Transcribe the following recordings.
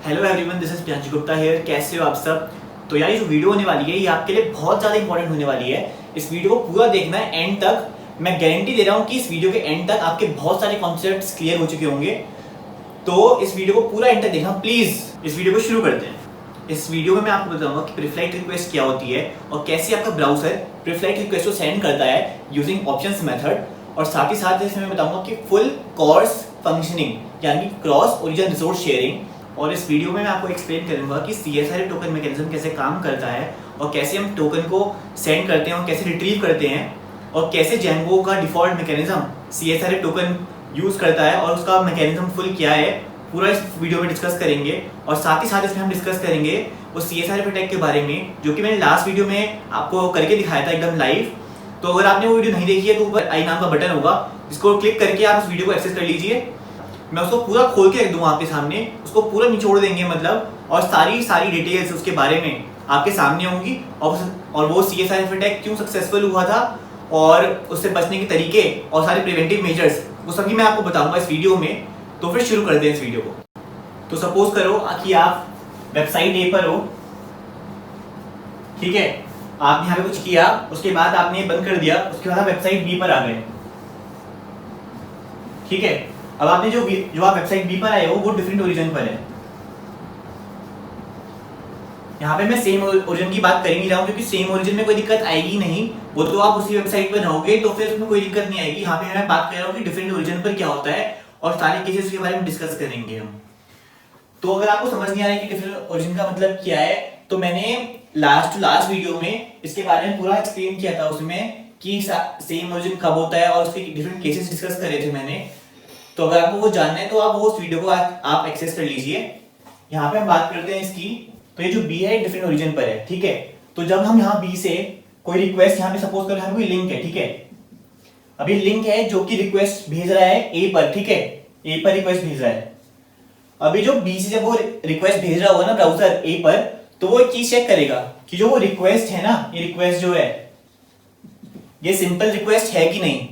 Hello everyone, this is Priyanshu Gupta here. कैसे हो आप सब? तो यार ये जो वीडियो होने वाली है ये आपके लिए बहुत ज़्यादा इंपॉर्टेंट होने वाली है। इस वीडियो को पूरा देखना है एंड तक। मैं गारंटी दे रहा हूँ कि इस वीडियो के एंड तक आपके बहुत सारे कॉन्सेप्ट्स क्लियर हो चुके होंगे। तो इस वीडियो को पूरा एंड तक देखना प्लीज़। इस वीडियो को शुरू करते हैं। इस वीडियो में मैं आपको बताऊंगा कि प्रीफ्लाइट रिक्वेस्ट क्या होती है और कैसे आपका ब्राउजर प्रीफ्लाइट रिक्वेस्ट को सेंड करता है यूजिंग ऑप्शंस मेथड। और साथ ही साथ इसमें मैं बताऊंगा कि फुल कोर्स फंक्शनिंग यानी क्रॉस ओरिजिन रिसोर्स शेयरिंग। और इस वीडियो में मैं आपको एक्सप्लेन करूंगा कि CSRF टोकन मैकेनिज्म कैसे काम करता है और कैसे हम टोकन को सेंड करते हैं और कैसे रिट्रीव करते हैं और कैसे जेंगो का default mechanism CSRF token use करता है और उसका मैकेनिज्म फुल क्या है, पूरा इस वीडियो में डिस्कस करेंगे। और साथ ही साथ इसमें हम डिस्कस करेंगे उस CSRF अटैक के बारे में जो कि मैंने लास्ट वीडियो में आपको करके दिखाया था एकदम लाइव। तो अगर आपने वो वीडियो नहीं देखी है तो ऊपर आई नाम का बटन होगा, जिसको क्लिक करके आप उस वीडियो को एक्सेस कर लीजिए। मैं उसको पूरा खोल के रख दूंगा आपके सामने, उसको पूरा निचोड़ देंगे मतलब, और सारी डिटेल्स उसके बारे में आपके सामने होंगी। और वो CSRF अटैक क्यों सक्सेसफुल हुआ था और उससे बचने के तरीके और सारे प्रिवेंटिव मेजर्स वो सभी मैं आपको बताऊंगा इस वीडियो में। तो फिर शुरू कर दें इस वीडियो को। तो सपोज करो कि आप वेबसाइट ए पर हो, ठीक है। आपने यहाँ पे कुछ किया, उसके बाद आपने बंद कर दिया, उसके बाद आप वेबसाइट बी पर आ गए, ठीक है। अब आपने जो आप वेबसाइट बी पर आए हो वो डिफरेंट ओरिजिन पर है। यहाँ पे मैं सेम ओरिजिन की बात कर ही नहीं रहा हूँ क्योंकि सेम ओरिजिन में कोई दिक्कत आएगी नहीं। वो तो आप उसी वेबसाइट पर रहोगे तो फिर उसमें कोई दिक्कत नहीं आएगी। यहाँ पे मैं बात कर रहा हूँ कि डिफरेंट ओरिजिन पर क्या होता है और सारे केसेस के बारे में डिस्कस करेंगे हम। तो अगर आपको समझ नहीं आ रहा है कि डिफरेंट ओरिजिन का मतलब क्या है, तो मैंने लास्ट वीडियो में इसके बारे में पूरा एक्सप्लेन किया था उसमें कि सेम ओरिजिन कब होता है और उसके डिफरेंट केसेस डिस्कस करे थे मैंने। तो अगर आपको वो जानना है तो आप वो उस वीडियो को आप एक्सेस कर लीजिए। यहाँ पे हम बात करते हैं इसकी। तो ये जो बी है डिफरेंट ओरिजिन पर है, ठीक है। तो जब हम यहाँ बी से कोई रिक्वेस्ट, यहाँ पे सपोज करो यहाँ कोई लिंक है, ठीक है। अभी लिंक है जो कि रिक्वेस्ट भेज रहा है ए पर, ठीक है। ए पर रिक्वेस्ट भेज रहा है। अभी जो बी से जब वो रिक्वेस्ट भेज रहा होगा ना ब्राउजर ए पर, तो वो एक चीज चेक करेगा कि जो वो रिक्वेस्ट है ना, ये रिक्वेस्ट जो है ये सिंपल रिक्वेस्ट है कि नहीं।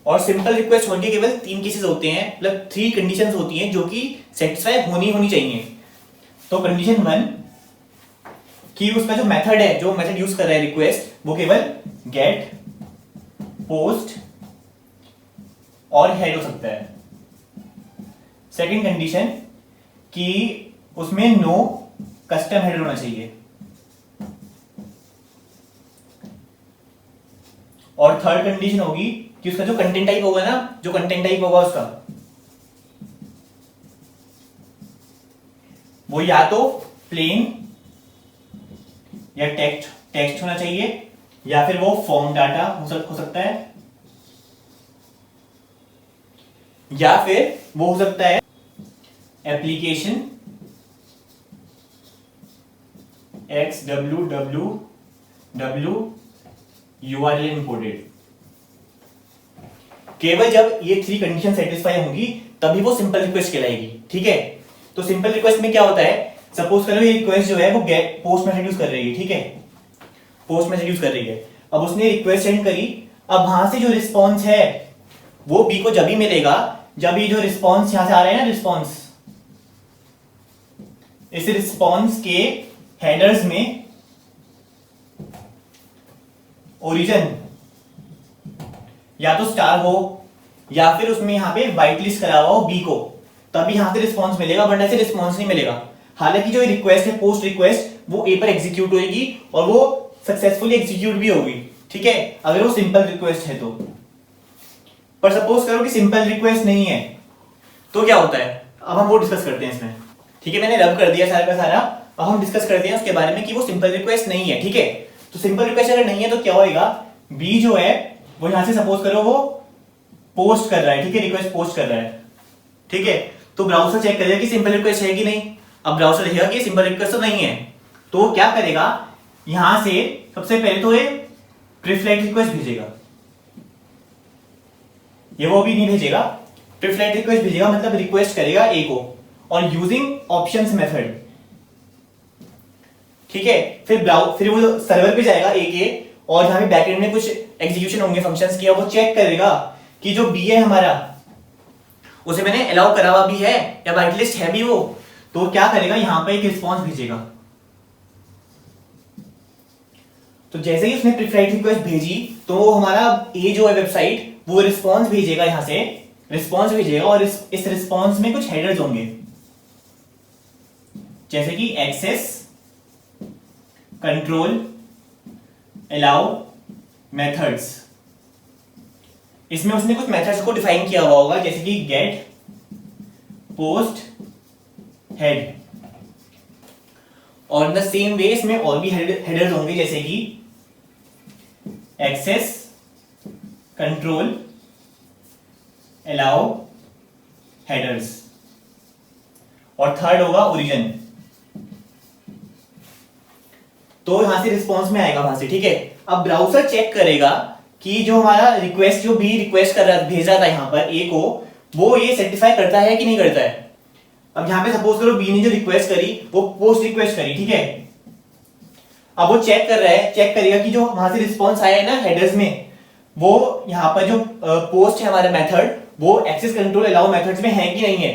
और सिंपल रिक्वेस्ट होने के केवल 3 केसेस होते हैं, मतलब 3 कंडीशंस होती हैं जो कि सेटिस्फाई होनी चाहिए। तो कंडीशन 1 कि उसका जो मेथड है, जो मेथड यूज कर रहा है रिक्वेस्ट, वो केवल गेट, पोस्ट और हेड हो सकता है। सेकंड कंडीशन कि उसमें नो कस्टम हेडर होना चाहिए। और थर्ड कंडीशन होगी कि उसका जो कंटेंट टाइप होगा ना, जो कंटेंट टाइप होगा उसका, वो या तो प्लेन या टेक्स्ट होना चाहिए, या फिर वो फॉर्म डाटा हो सकता है, या फिर वो हो सकता है एप्लीकेशन XWWW URL इंपोर्टेड। केवल जब ये 3 कंडीशन सेटिस्फाई होंगी तभी वो सिंपल रिक्वेस्ट कहलाएगी, ठीक है। तो सिंपल रिक्वेस्ट में क्या होता है, सपोज करो ये रिक्वेस्ट जो है वो गेट पोस्ट मेथड यूज कर रही है, ठीक है। पोस्ट मेथड यूज कर रही है। अब उसने रिक्वेस्ट सेंड करी। अब वहां से जो रिस्पॉन्स है वो बी को जब ही मिलेगा जब ये जो रिस्पॉन्स यहां से आ रहा है ना, रिस्पॉन्स, इस रिस्पॉन्स के हेडर्स में ओरिजिन या तो स्टार हो या फिर उसमें यहां पे व्हाइट लिस्ट करा हुआ हो बी को, तभी यहां से रिस्पॉन्स मिलेगा, वरना से रिस्पॉन्स नहीं मिलेगा। हालांकि जो रिक्वेस्ट है पोस्ट रिक्वेस्ट, वो ए पर एग्जीक्यूट होगी और वो सक्सेसफुली एग्जीक्यूट भी होगी, ठीक है, अगर वो सिंपल रिक्वेस्ट है तो। पर सपोज करो कि सिंपल रिक्वेस्ट नहीं है तो क्या होता है, अब हम वो डिस्कस करते हैं इसमें, ठीक है। मैंने रब कर दिया सारा का सारा। अब हम डिस्कस करते हैं उसके बारे में कि वो सिंपल रिक्वेस्ट नहीं है, ठीक है। तो सिंपल रिक्वेस्ट अगर नहीं है तो क्या होएगा, बी जो है वो यहां से सपोज करो वो पोस्ट कर रहा है, ठीक है, रिक्वेस्ट पोस्ट कर रहा है, ठीक है। तो ब्राउजर चेक करेगा कि सिंपल रिक्वेस्ट है कि नहीं। अब ब्राउजर देखेगा कि सिंपल रिक्वेस्ट तो नहीं है, तो क्या करेगा, यहां से सबसे पहले तो ये प्रीफ्लाइट रिक्वेस्ट भेजेगा। ये वो भी नहीं भेजेगा, प्रीफ्लाइट रिक्वेस्ट भेजेगा, मतलब रिक्वेस्ट करेगा ए को और यूजिंग ऑप्शंस मेथड, ठीक है। फिर वो सर्वर पे जाएगा ए के, और जहां पे बैकएंड में कुछ एग्जीक्यूशन होंगे फंक्शंस की, वो चेक करेगा कि जो बी है हमारा उसे मैंने अलाउ करा हुआ भी है या वाइट लिस्ट है भी वो, तो क्या करेगा यहां पर एक रिस्पॉन्स भेजेगा। तो जैसे ही उसने प्रीफाइड रिक्वेस्ट भेजी तो हमारा ए जो है वेबसाइट वो रिस्पॉन्स भेजेगा, यहां से रिस्पॉन्स भेजेगा और इस रिस्पॉन्स में कुछ हेडर्स होंगे जैसे कि एक्सेस कंट्रोल अलाउ मेथड्स। इसमें उसने कुछ मेथड्स को डिफाइन किया हुआ होगा जैसे कि गेट पोस्ट हेड, और इन द सेम वे इसमें और भी हेडर्स होंगे जैसे कि एक्सेस कंट्रोल अलाउ हेडर्स, और थर्ड होगा ओरिजिन। तो यहां से रिस्पॉन्स में आएगा वहां से, ठीक है। अब ब्राउजर चेक करेगा कि जो हमारा रिक्वेस्ट जो बी रिक्वेस्ट कर रहा भेज रहा था यहां पर ए को, वो ये सेटिस्फाई करता है कि नहीं करता है। अब यहां पे सपोज करो बी ने जो रिक्वेस्ट करी वो पोस्ट रिक्वेस्ट करी, ठीक है। अब वो चेक कर रहा है, चेक करेगा कि जो वहां से रिस्पॉन्स आया है ना हेडर्स में, वो यहाँ पर जो पोस्ट है हमारा मेथड वो एक्सेस कंट्रोल अलाउ मेथड्स में है कि नहीं है,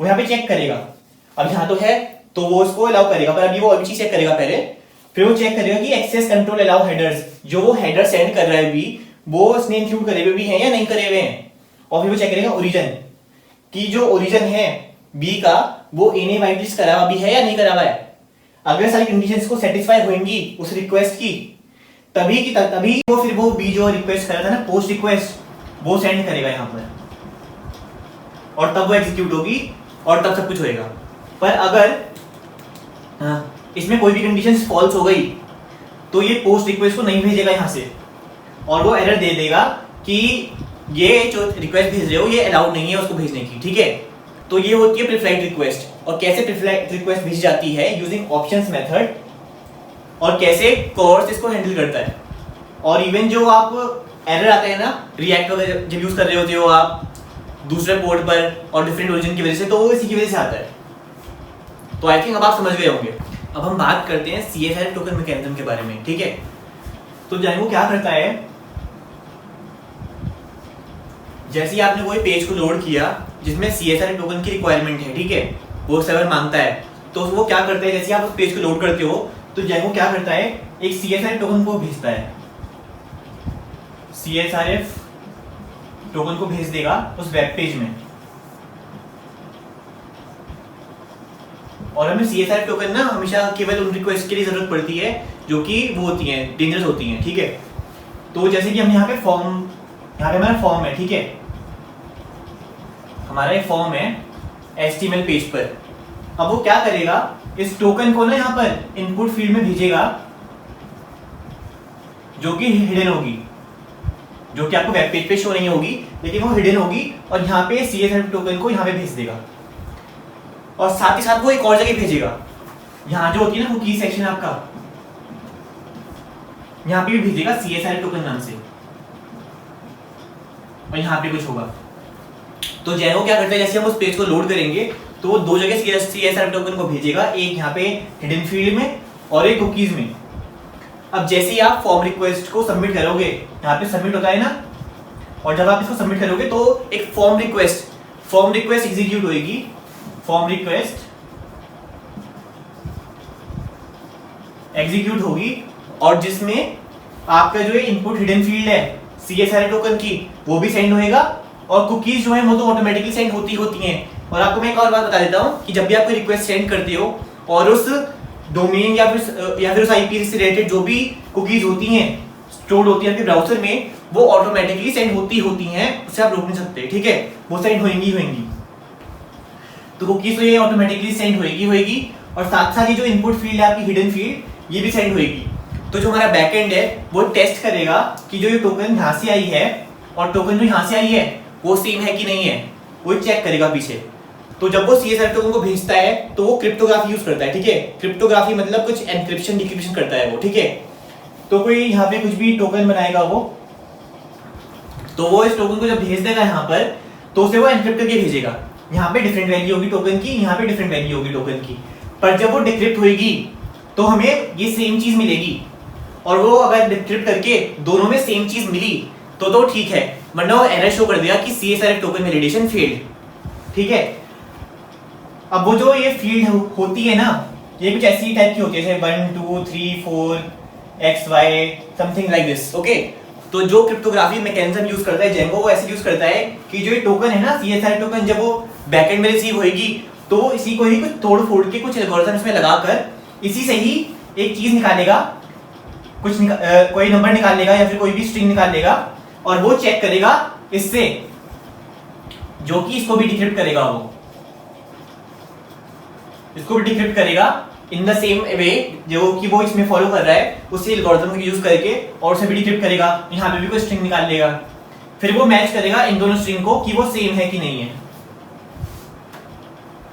वो यहाँ पे चेक करेगा। अब यहाँ तो है तो वो उसको अलाउ करेगा, पर अभी वो अभी चीज चेक करेगा पहले, फिर वो चेक करेगा कि एक्सेस कंट्रोल अलाउ हेडर्स जो वो हेडर सेंड कर रहा है बी, वो उसने इंक्लूड करे हुए भी हैं या नहीं करे हुए हैं। और फिर वो चेक करेगा ओरिजिन कि जो ओरिजिन है बी का वो ए ने वाइट लिस्ट करा हुआ भी है या नहीं करा हुआ है। अगर सारी कंडीशंस को सेटिस्फाई होंगी उस रिक्वेस्ट की तभी वो फिर वो बी जो रिक्वेस्ट कर रहा था ना पोस्ट रिक्वेस्ट वो सेंड करेगा यहाँ पर, और तब वो एग्जीक्यूट होगी और तब सब कुछ होएगा। पर अगर इसमें कोई भी कंडीशन फॉल्स हो गई तो ये पोस्ट रिक्वेस्ट को नहीं भेजेगा यहाँ से, और वो एरर दे देगा कि ये जो रिक्वेस्ट भेज रहे हो ये अलाउड नहीं है उसको भेजने की, ठीक है। तो ये होती है प्रीफ्लाइट रिक्वेस्ट। और कैसे प्रीफ्लाइट रिक्वेस्ट भेजी जाती है यूजिंग ऑप्शंस मेथड, और कैसे कोर्स इसको हैंडल करता है। और इवन जो आप एरर आता है ना रिएक्ट वगैरह जब यूज कर रहे होते हो आप दूसरे पोर्ट पर और डिफरेंट ओरिजिन की वजह से, तो वो इसी की वजह से आता है। तो आई थिंक अब आप समझ गए होंगे। अब हम बात करते हैं CSRF टोकन मैकेनिज्म के बारे में, ठीक है। तो जानिए वो क्या करता है, जैसे ही आपने कोई पेज को लोड किया जिसमें CSRF टोकन की रिक्वायरमेंट है, ठीक है, वो सर्वर मांगता है, तो वो क्या करता है, जैसे आप उस पेज को लोड करते हो तो जैंगो क्या करता है, एक CSRF टोकन को भेजता है, CSRF टोकन को भेज देगा उस वेब पेज में। और हमें CSRF टोकन ना हमेशा केवल उन रिक्वेस्ट के लिए जरूरत पड़ती है जो कि वो होती हैं डेंजरस होती हैं, ठीक है। तो जैसे कि हम यहाँ पे हमारा फॉर्म है, ठीक है, हमारा एक फॉर्म है HTML पेज पर। अब वो क्या करेगा, इस टोकन को ना यहाँ पर इनपुट फील्ड में भेजेगा जो कि हिडन होगी, जो कि आपको वेब पेज पे शो नहीं होगी लेकिन वो हिडन होगी, और यहाँ पे CSRF टोकन को यहाँ पे भेज देगा। और साथ ही साथ वो एक और जगह भेजेगा, यहाँ जो होती है ना कुकी सेक्शन आपका, यहाँ पे भी भेजेगा CSRF टोकन नाम से, और यहाँ पे कुछ होगा। तो जैंगो क्या करता है, जैसे हम उस पेज को लोड करेंगे तो वो दो जगह CSRF टोकन को भेजेगा, एक यहाँ पे हिडन फील्ड में और एक कुकीज में। अब जैसे ही आप फॉर्म रिक्वेस्ट को सबमिट करोगे, यहाँ पे सबमिट होता है ना, और जब आप इसको सबमिट करोगे तो एक फॉर्म रिक्वेस्ट एग्जीक्यूट होगी, फॉर्म रिक्वेस्ट एग्जीक्यूट होगी, और जिसमें आपका जो है इनपुट हिडन फील्ड है CSRF टोकन की वो भी सेंड होएगा, और कुकीज जो है वो तो ऑटोमेटिकली सेंड होती हैं। और आपको मैं एक और बात बता देता हूँ कि जब भी आप कोई रिक्वेस्ट सेंड करते हो और उस डोमेन या फिर उस IP से रिलेटेड जो भी कुकीज होती हैं स्टोर्ड होती है आपके ब्राउजर में, वो ऑटोमेटिकली सेंड होती हैं, उससे आप रोक नहीं सकते, ठीक है, वो सेंड होंगी। तो कुकीज तो ये ऑटोमेटिकली सेंड होएगी, और साथ साथ ये जो इनपुट फील्ड है आपकी हिडन फील्ड ये भी सेंड होएगी। तो जो हमारा बैकएंड है वो टेस्ट करेगा कि जो ये टोकन यहाँ से आई है और टोकन जो यहाँ से आई है वो सेम है कि नहीं है, वो चेक करेगा पीछे। तो जब वो CSRF टोकन को भेजता है तो वो क्रिप्टोग्राफी यूज करता है, ठीक है। क्रिप्टोग्राफी मतलब कुछ एनक्रिप्शन डिक्रिप्शन करता है वो, ठीक है। तो कोई यहाँ पे कुछ भी टोकन बनाएगा वो, तो वो इस टोकन को जब भेज देगा यहाँ पर, तो उसे वो एनक्रिप्ट करके भेजेगा। यहाँ पे डिफरेंट वैल्यू होगी टोकन की, यहाँ पे डिफरेंट वैल्यू होगी टोकन की, पर जब वो डिक्रिप्ट होगी तो हमें ये सेम चीज मिलेगी। और वो अगर डिक्रिप्ट करके दोनों में सेम चीज मिली तो ठीक है, वरना वो एरर शो कर देगा कि CSRF टोकन वैलिडेशन फेल्ड। ठीक है, अब वो जो ये फील्ड होती है ना, ये कुछ ऐसी टाइप की होती है, जैसे 1 2 3 4 XY something like this. Okay, तो जो क्रिप्टोग्राफी मैकेनिज्म यूज करता है जेंगो, वो ऐसे यूज करता है कि जो ये टोकन है ना CSRF टोकन, जब वो बैकएंड में रिसीव होएगी तो वो इसी को ही कुछ तोड़ फोड़ के कुछ एल्गोरिथम इसमें लगाकर इसी से ही एक चीज निकालेगा, कोई नंबर निकाल लेगा या फिर कोई भी स्ट्रिंग निकाल लेगा, और वो चेक करेगा इससे, जो कि इसको भी डिक्रिप्ट करेगा, वो इसको भी डिक्रिप्ट करेगा इन द सेम वे जो कि वो इसमें फॉलो कर रहा है, उसी एल्गोरिथम को यूज करके, और उसे भी डिक्रिप्ट करेगा। यहाँ पे भी कोई स्ट्रिंग निकाल लेगा, फिर वो मैच करेगा इन दोनों स्ट्रिंग को कि वो सेम है कि नहीं है,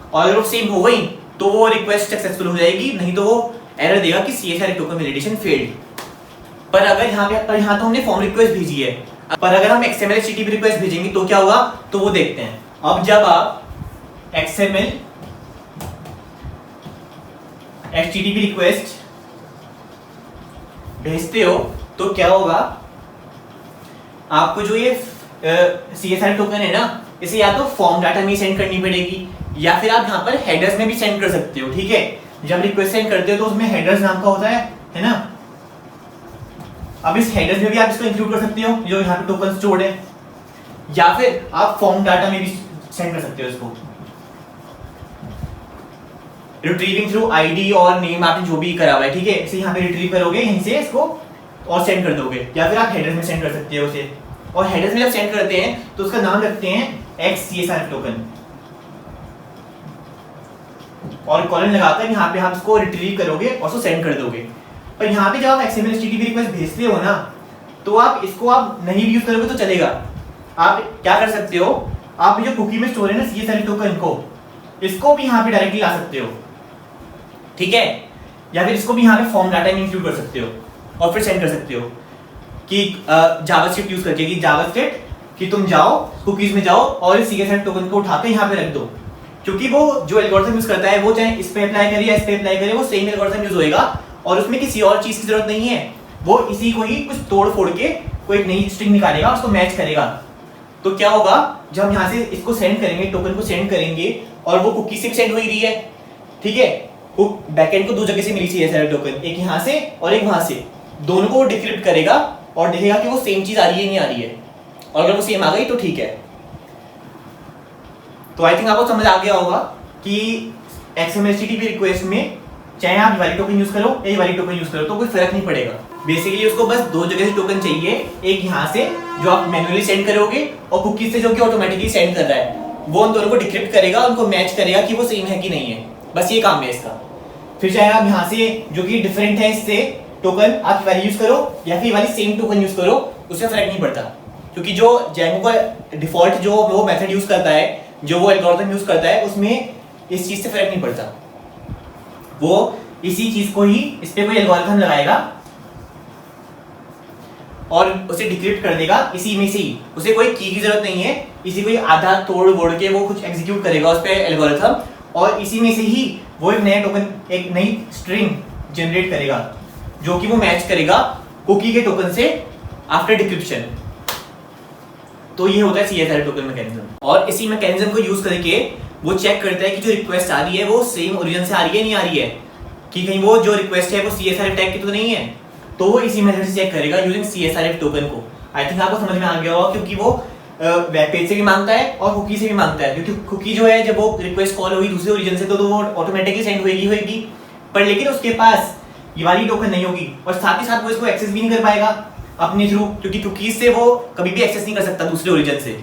और अगर वो सेम हो गई तो वो रिक्वेस्ट सक्सेसफुल हो जाएगी, नहीं तो वो एरर देगा कि CSRF टोकन वैलिडेशन फेल्ड। पर अगर यहाँ तो हमने फॉर्म रिक्वेस्ट भेजी है, पर अगर हम XML HTTP रिक्वेस्ट भेजेंगे तो क्या होगा, तो वो देखते हैं। अब जब आप XML HTTP रिक्वेस्ट भेजते हो तो क्या होगा, आपको जो ये CSRF टोकन है ना, इसे या तो फॉर्म डाटा में सेंड करनी पड़ेगी, या फिर आप यहाँ पर हेडर्स में भी सेंड कर सकते हो। ठीक है, जब रिक्वेस्ट सेंड करते हो तो उसमें हेडर्स नाम का होता है ना। अब इस हेडर्स में भी आप इसको इंक्लूड कर सकते हो जो यहाँ पे टोकन स्टोर्ड है, या फिर आप फॉर्म डाटा में भी सेंड कर सकते हो इसको। रिट्रीविंग थ्रू आईडी और नेम आपने जो भी करा हुआ है, ठीक है, इसे यहाँ पे रिट्रीव करोगे यहीं से इसको और सेंड कर दोगे, या फिर आप हेडर्स में सेंड कर सकते हो उसे। और हेडर्स में जब सेंड करते हैं तो उसका नाम रखते हैं XCSRF टोकन, और कॉलन लगाकर यहाँ पे आप इसको रिट्रीव करोगे और उसको सेंड कर दोगे। पर यहाँ पे जब आप XML HTTP रिक्वेस्ट भेजते हो ना, तो आप इसको आप नहीं भी यूज करोगे तो चलेगा। आप क्या कर सकते हो, आप जो कुकी में स्टोर है ना CSRF टोकन को, इसको भी यहाँ पे डायरेक्टली ला सकते हो, ठीक है, या फिर इसको भी यहाँ पे फॉर्म डाटा में इंक्लूड कर सकते हो और फिर सेंड कर सकते हो कि जावास्क्रिप्ट यूज करके, कि जावास्क्रिप्ट कि तुम जाओ कुकीज में जाओ और CSRF टोकन को उठाकर यहाँ पे रख दो, क्योंकि वो जो एल्गोरिथम यूज करता है वो चाहे इस पे अप्लाई करे या इस पे अप्लाई करे, वो सेम एल्गोरिथम यूज होएगा और उसमें किसी और चीज की जरूरत नहीं है। वो इसी को ही कुछ तोड़ फोड़ के कोई एक नई स्ट्रिंग निकालेगा, उसको मैच करेगा। तो क्या होगा, जब हम यहाँ से इसको सेंड करेंगे, टोकन को सेंड करेंगे, और वो कुकी से सेंड हो ही रही है, ठीक है, वो बैकएंड को दो जगह से मिली CSRF टोकन, एक यहाँ से और एक वहां से, दोनों को डिक्रिप्ट करेगा और देखेगा कि वो सेम चीज आ रही है नहीं आ रही है, और अगर वो सेम आ गई तो ठीक है। तो आई थिंक आपको समझ आ गया होगा कि XML HTTP रिक्वेस्ट में चाहे आप वाली टोकन यूज करो या वाली टोकन यूज करो तो कोई फर्क नहीं पड़ेगा। बेसिकली उसको बस दो जगह से टोकन चाहिए, एक यहाँ से जो आप मैन्युअली सेंड करोगे, और कुकी से जो कि ऑटोमेटिकली सेंड कर रहा है, वो उन दोनों को डिक्रिप्ट करेगा, उनको मैच करेगा कि वो सेम है कि नहीं है, बस ये काम है इसका। फिर चाहे आप यहाँ से जो कि डिफरेंट है इससे टोकन आप वाली यूज करो या फिर वाली सेम टोकन यूज करो, उससे फर्क नहीं पड़ता, क्योंकि जो जेंगो का डिफॉल्ट जो वो मेथड यूज करता है, जो वो एल्गोरिथम यूज करता है, उसमें इस चीज से फर्क नहीं पड़ता। वो इसी चीज को ही इस पे कोई एल्गोरिथम लगाएगा और उसे डिक्रिप्ट कर देगा इसी में से ही, उसे कोई की जरूरत नहीं है, इसी को ही आधा तोड़ बोड़ के वो कुछ एग्जीक्यूट करेगा उस पे एल्गोरिथम, और इसी में से ही वो एक नया टोकन, एक नई स्ट्रिंग जनरेट करेगा जो कि वो मैच करेगा कुकी के टोकन से आफ्टर डिक्रिप्शन। तो ये होता है CSRF टोकन मैकेनिज्म, और इसी मैकेनिज्म को यूज करके वो चेक करता है कि जो रिक्वेस्ट आ रही है वो सेम ओरिजिन से आ रही है नहीं आ रही है, कि कहीं वो जो रिक्वेस्ट है वो CSRF टैग की तो नहीं है, तो वो इसी मेथड से चेक करेगा यूजिंग CSRF टोकन को। आई थिंक आपको समझ में आ गया होगा, क्योंकि वो वेब पेज से भी मांगता है और कुकी से भी मांगता है, क्योंकि कुकी जो है जब वो रिक्वेस्ट कॉल होगी दूसरे ओरिजिन से तो वो ऑटोमेटिकली सेंड होगी, पर लेकिन उसके पास ये वाली टोकन नहीं होगी, और साथ ही साथ वो इसको एक्सेस भी नहीं कर पाएगा अपने थ्रू, क्योंकि कुकीज से वो कभी भी एक्सेस नहीं कर सकता दूसरे ओरिजिन से।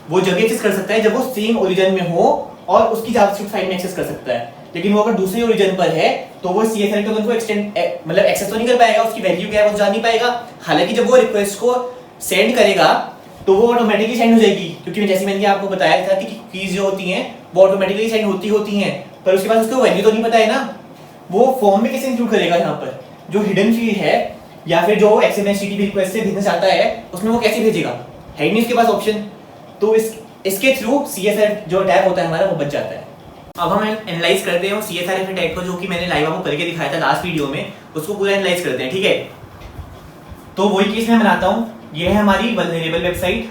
वो जब एक्सेस कर सकता है जब वो सेम ओरिजिन में हो और उसकी जावास्क्रिप्ट फाइल में एक्सेस कर सकता है, लेकिन वो अगर दूसरे ओरिजिन पर है तो वो CSRF टोकन को मतलब एक्सेस तो नहीं कर पाएगा, उसकी वैल्यू क्या है वो जान नहीं पाएगा। हालांकि जब वो रिक्वेस्ट को सेंड करेगा तो वो ऑटोमेटिकली सेंड हो जाएगी, क्योंकि जैसे मैंने आपको बताया था कि कुकीज जो होती हैं वो ऑटोमेटिकली सेंड होती हैं, पर उसके पास उसको वैल्यू तो नहीं पता है ना, वो फॉर्म में कैसे इंक्लूड करेगा यहाँ पर जो हिडन फील्ड है, या फिर जो XML HTTP रिक्वेस्ट से भेजना चाहता है उसमें वो कैसे भेजेगा, है नहीं उसके पास ऑप्शन। तो इसके थ्रू CSRF जो अटैक होता है हमारा वो बच जाता है। अब हम एनालाइज करते हैं CSRF अटैक को, जो कि मैंने लाइव आपको करके दिखाया था लास्ट वीडियो में, उसको पूरा एनालाइज करते हैं, ठीक है। तो वही केस मैं बनाता हूँ ये है हमारी वल्नरेबल वेबसाइट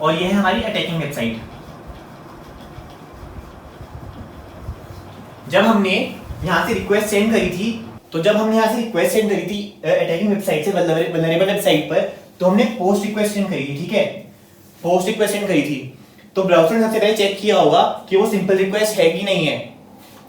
और ये है हमारी अटैकिंग वेबसाइट। जब हमने यहां से रिक्वेस्ट सेंड करी थी अटैकिंग वेबसाइट से वल्नरेबल वेबसाइट पर, तो हमने पोस्ट रिक्वेस्ट सेंड करी थी, ठीक है, पोस्ट रिक्वेस्ट सेंड करी थी। तो ब्राउज़र ने सबसे पहले चेक किया होगा कि वो सिंपल रिक्वेस्ट है कि नहीं है।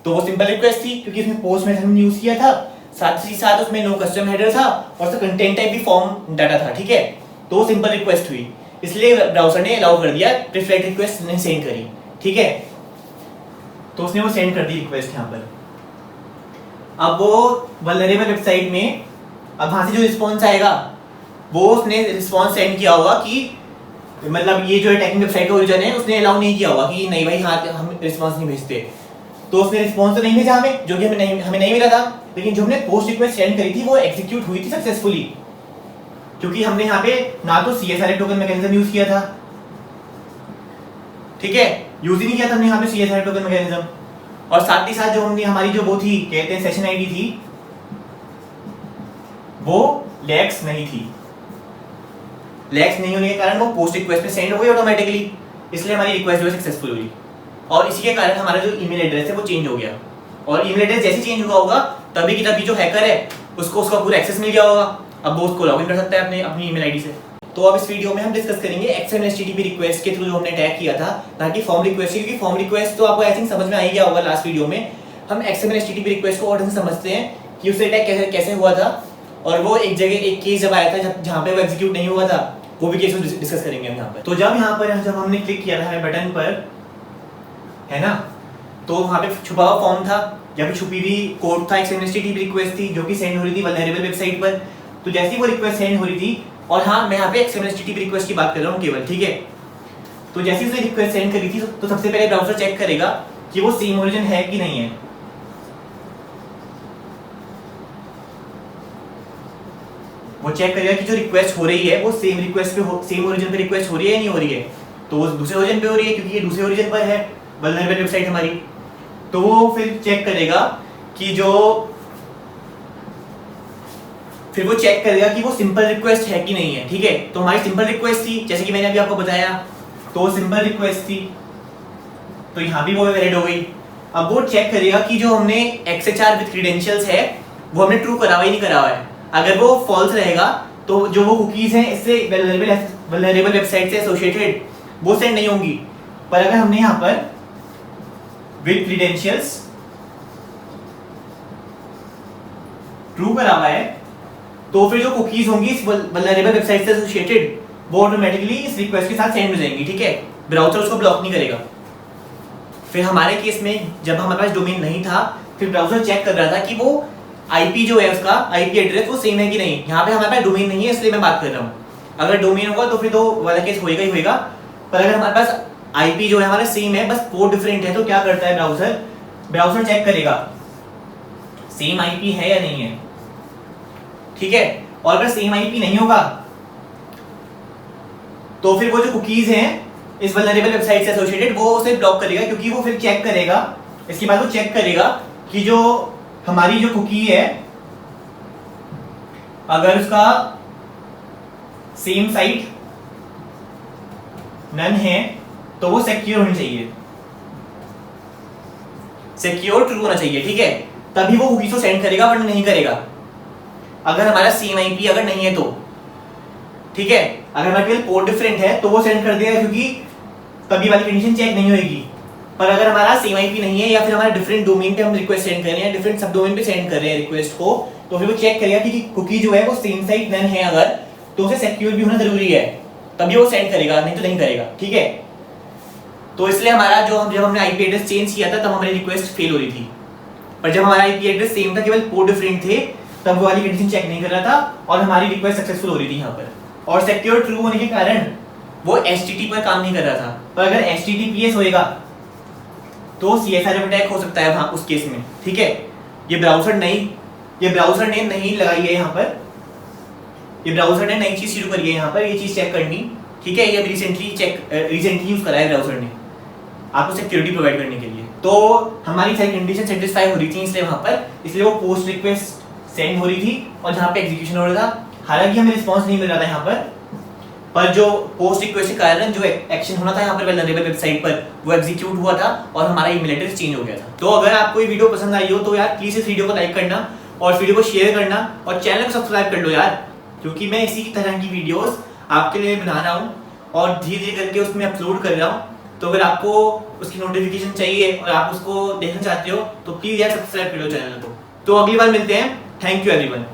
तो वो सिंपल रिक्वेस्ट थी क्योंकि उसमें पोस्ट मेथड हमने यूज किया था, साथ ही साथ उसमें नो कस्टम हेडर था और उसका कंटेंट टाइप भी फॉर्म डाटा था, ठीक है। तो वो सिंपल रिक्वेस्ट हुई, इसलिए ब्राउज़र ने अलाउ कर दिया, प्रीफर्ड रिक्वेस्ट नहीं सेंड करी, ठीक है। तो उसने वो सेंड कर दी रिक्वेस्ट यहाँ पर। अब वो वल्नरेबल वेबसाइट में अब वहां से जो रिस्पॉन्स आएगा वो उसने रिस्पॉन्स सेंड किया होगा कि मतलब ये जो अटैकिंग वेबसाइट का ओरिजिन है उसने अलाउ नहीं किया होगा कि नहीं भाई हाँ हम रिस्पॉन्स नहीं भेजते। तो उसने रिस्पॉन्स तो नहीं भेजा हमें, जो कि हमें नहीं मिला था, लेकिन जो हमने पोस्ट रिक्वेस्ट सेंड करी थी वो एग्जीक्यूट हुई थी सक्सेसफुली, क्योंकि हमने यहाँ पे ना तो CSRF टोकन मैकेनिज्म यूज किया था, ठीक है, यूज ही नहीं किया था हमने यहाँ पे CSRF टोकन मैकेनिज्म। और साथ ही साथ जो हमने हमारी जो वो थी कहते हैं सेशन आईडी थी, वो लैक्स नहीं थी। लैक्स नहीं होने के कारण वो पोस्ट रिक्वेस्ट में सेंड हो गई ऑटोमेटिकली, इसलिए हमारी रिक्वेस्ट जो है सक्सेसफुल हुई। और इसी के कारण हमारा जो ईमेल एड्रेस है वो चेंज हो गया, और ईमेल एड्रेस जैसे चेंज हुआ होगा तभी की तभी जो हैकर है उसको उसका पूरा एक्सेस मिल गया होगा, अब वो उसको लॉगिन कर सकता है अपनी ईमेल आईडी से। तो अब इस वीडियो में हम डिस्कस करेंगे XML HTTP रिक्वेस्ट के थ्रू जो हमने टैग किया था, ताकि फॉर्म रिक्वेस्ट, क्योंकि फॉर्म रिक्वेस्ट तो आपको आई थिंक समझ में आ ही गया होगा लास्ट वीडियो में। हम XML HTTP रिक्वेस्ट को और ढंग से समझते हैं कि उससे अटैक कैसे हुआ था, और वो एक जगह एक केस जब आया था जहाँ पे वो एग्जीक्यूट नहीं हुआ था, वो भी केस डिस्कस करेंगे हम यहाँ पर। तो जब यहाँ पर जब हमने क्लिक किया था बटन पर, है ना, तो वहाँ पे छुपा हुआ फॉर्म था या फिर छुपी हुई कोड था, XML HTTP रिक्वेस्ट थी जो कि सेंड हो रही थी वल्नरेबल वेबसाइट पर। तो जैसी वो रिक्वेस्ट सेंड हो रही थी, और हाँ मैं यहाँ पे XML HTTP रिक्वेस्ट की बात कर रहा हूँ केवल, ठीक है। तो जैसी उसने रिक्वेस्ट सेंड करी थी तो सबसे पहले ब्राउज़र चेक करेगा कि वो सेम ओरिजिन है कि नहीं है। वो चेक करेगा कि जो रिक्वेस्ट हो रही है वो सेम ओरिजिन पे रिक्वेस्ट हो रही है या नहीं हो रही है। तो वो दूसरे ओरिजिन पे हो रही है क्योंकि ये दूसरे ओरिजिन पर है वल्नरेबल वेबसाइट हमारी। तो वो फिर चेक करेगा कि फिर वो चेक करेगा कि वो सिंपल रिक्वेस्ट है कि नहीं है, ठीक है। तो हमारी सिंपल रिक्वेस्ट थी, जैसे कि मैंने अभी आपको बताया, तो वो सिंपल रिक्वेस्ट थी, तो यहाँ भी वो वैलिड हो गई। अब वो चेक करेगा कि जो हमने XHR विद क्रेडेंशियल्स है वो हमने ट्रू करा हुआ ही नहीं करा हुआ है। अगर वो फॉल्स रहेगा तो जो वो कुकीज हैं इससे वल्नरेबल वेबसाइट से एसोसिएटेड वो सेंड नहीं होंगी। पर अगर हमने यहाँ पर विद क्रेडेंशियल्स ट्रू करा हुआ है, तो फिर जो कुकीज होंगी इस वल्नरेबल वेबसाइट से एसोसिएटेड वो ऑटोमेटिकली इस रिक्वेस्ट के साथ सेंड हो जाएंगी, ठीक है। ब्राउज़र उसको ब्लॉक नहीं करेगा। फिर हमारे केस में जब हमारे पास डोमेन नहीं था, फिर ब्राउज़र चेक कर रहा था कि वो आईपी जो है उसका आईपी एड्रेस वो सेम है कि नहीं। यहाँ पे हमारे पास डोमेन नहीं है इसलिए मैं बात कर रहा हूँ, अगर डोमेन होगा तो फिर तो वाला केस होएगा ही होएगा। पर अगर हमारे पास आईपी जो है हमारा सेम है, बस पोर्ट डिफरेंट है, तो क्या करता है ब्राउज़र चेक करेगा सेम आईपी है या नहीं है, ठीक है। और अगर सेम आईपी नहीं होगा तो फिर वो जो कुकीज हैं इस वल्नरेबल वेबसाइट से एसोसिएटेड वो उसे ब्लॉक करेगा, क्योंकि वो फिर चेक करेगा, इसके बाद वो चेक करेगा कि जो हमारी जो कुकी है अगर उसका सेम साइट नन है तो वो सिक्योर होनी चाहिए, सिक्योर ट्रू होना चाहिए, ठीक है। तभी वो कुकीज को सेंड करेगा, वरना नहीं करेगा। अगर हमारा सेम आईपी अगर नहीं है तो, ठीक है, अगर हमारा केवल पोर्ट डिफरेंट है तो वो सेंड कर देगा, क्योंकि तभी वाली कंडीशन चेक नहीं होगी। पर अगर हमारा सेम आईपी नहीं है या फिर हमारा डिफरेंट डोमेन पे हम रिक्वेस्ट सेंड कर रहे हैं, डिफरेंट सब डोमेन पे सेंड कर रहे हैं रिक्वेस्ट को, तो फिर वो चेक करेगा कि कुकी जो है वो सेम साइट नन है अगर, तो उसे सिक्योर भी होना जरूरी है, तभी वो सेंड करेगा, नहीं तो नहीं करेगा, ठीक है। तो इसलिए हमारा जब हमने आईपी एड्रेस चेंज किया था तब हमारी रिक्वेस्ट फेल हो रही थी। पर जब हमारा आईपी एड्रेस सेम था, केवल पोर्ट डिफरेंट थे, तब वो वाली कंडीशन चेक नहीं कर रहा था और हमारी रिक्वेस्ट सक्सेसफुल हो रही थी यहाँ पर। और सिक्योर ट्रू होने के कारण वो HTTP पर काम नहीं कर रहा था। पर अगर HTTPS होएगा तो CSRF अटैक हो सकता है वहां उस केस में, ठीक है। ये ब्राउज़र ने नहीं लगाई है यहाँ पर, ये ब्राउज़र ने नई चीज शुरू करी है यहाँ पर, ये चीज चेक करनी, ठीक है। ये रिसेंटली यूज करा है ब्राउज़र ने आपको सिक्योरिटी प्रोवाइड करने के लिए। तो हमारी सारी कंडीशन सेटिस्फाई हो रही थी इसलिए वहां पर, इसलिए वो पोस्ट रिक्वेस्ट सेंड हो रही थी और जहाँ पे एग्जीक्यूशन हो रहा था हालांकि हमें रिस्पॉन्स नहीं मिल रहा था यहाँ पर जो पोस्ट रिक्वेस्ट के कारण जो एक्शन होना था यहाँ पर वेलनरेबल वेबसाइट पर वो एग्जीक्यूट हुआ था और हमारा ईमेल एड्रेस चेंज हो गया था। तो अगर आपको ये वीडियो पसंद आई हो तो यार प्लीज इस वीडियो को लाइक करना और वीडियो को शेयर करना और चैनल को सब्सक्राइब कर लो यार, क्योंकि मैं इसी तरह की वीडियोस आपके लिए बना रहा हूँ और धीरे धीरे करके उसमें अपलोड कर रहा हूँ। तो अगर आपको उसकी नोटिफिकेशन चाहिए और आप उसको देखना चाहते हो तो प्लीज यार सब्सक्राइब कर लो चैनल को। तो अगली बार मिलते हैं। Thank you everyone.